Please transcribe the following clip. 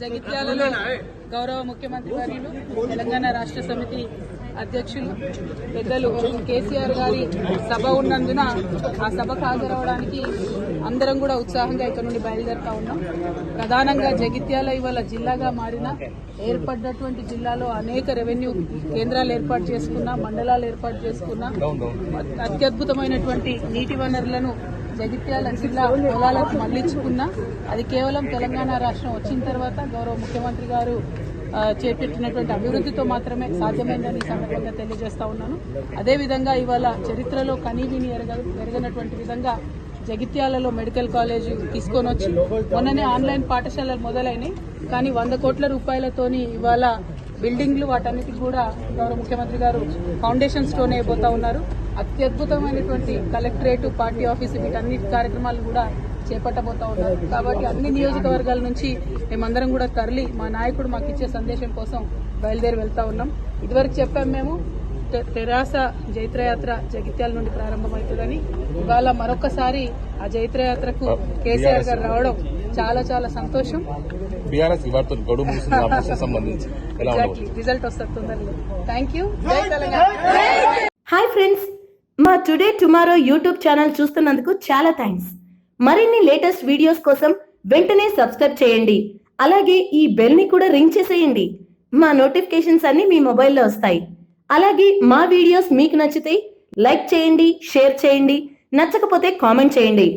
జగిత్యాలలో గౌరవ ముఖ్యమంత్రి వర్యులు తెలంగాణ రాష్ట్ర సమితి అధ్యక్షులు పెద్దలు కేసీఆర్ గారి సభ ఉన్నందున ఆ సభకు హాజరవడానికి అందరం కూడా ఉత్సాహంగా ఇక్కడ నుండి బయలుదేరుతా ఉన్నాం. ప్రధానంగా జగిత్యాల ఇవాళ జిల్లాగా మారిన ఏర్పడ్డటువంటి జిల్లాలో అనేక రెవెన్యూ కేంద్రాలు ఏర్పాటు చేసుకున్నా, మండలాలు ఏర్పాటు చేసుకున్నా, అత్యద్భుతమైనటువంటి నీటి వనరులను జగిత్యాల జిల్లా పొలాలకు మళ్లించుకున్నా అది కేవలం తెలంగాణ రాష్ట్రం వచ్చిన తర్వాత గౌరవ ముఖ్యమంత్రి గారు చేపట్టినటువంటి అభివృద్ధితో మాత్రమే సాధ్యమైందని సందర్భంగా తెలియజేస్తా ఉన్నాను. అదేవిధంగా ఇవాళ చరిత్రలో కనీవిని ఎరగనటువంటి విధంగా జగిత్యాలలో మెడికల్ కాలేజ్ తీసుకొని వచ్చి మొన్ననే ఆన్లైన్ పాఠశాలలు మొదలైనవి. కానీ 100 కోట్ల రూపాయలతోని ఇవాళ బిల్డింగ్లు వాటన్నిటికి కూడా గౌరవ ముఖ్యమంత్రి గారు ఫౌండేషన్ స్టోన్ అయిపోతా ఉన్నారు. అత్యద్భుతమైనటువంటి కలెక్టరేట్, పార్టీ ఆఫీసు వీటన్నిటి కార్యక్రమాలు కూడా చేపట్టబోతా ఉన్నారు. కాబట్టి అన్ని నియోజకవర్గాల నుంచి మేమందరం కూడా తరలి మా నాయకుడు మాకు ఇచ్చే సందేశం కోసం బయలుదేరి వెళ్తా ఉన్నాం. ఇదివరకు చెప్పాం మేము తెరాస జైత్రయాత్ర జగిత్యాల నుండి ప్రారంభమవుతుందని. ఇవాళ మరొకసారి ఆ జైత్రయాత్రకు కేసీఆర్ గారు రావడం చాలా చాలా సంతోషం. రిజల్ట్ వస్తుంది తొందరలో. Thank you. జై తెలంగాణ. హాయ్ ఫ్రెండ్స్, మా టుడే టుమారో యూట్యూబ్ ఛానల్ చూస్తున్నందుకు చాలా థ్యాంక్స్. మరిన్ని లేటెస్ట్ వీడియోస్ కోసం వెంటనే సబ్స్క్రైబ్ చేయండి. అలాగే ఈ బెల్ ని కూడా రింగ్ చేసేయండి. మా నోటిఫికేషన్స్ అన్ని మీ మొబైల్లో వస్తాయి. అలాగే మా వీడియోస్ మీకు నచ్చితే లైక్ చేయండి, షేర్ చేయండి, నచ్చకపోతే కామెంట్ చేయండి.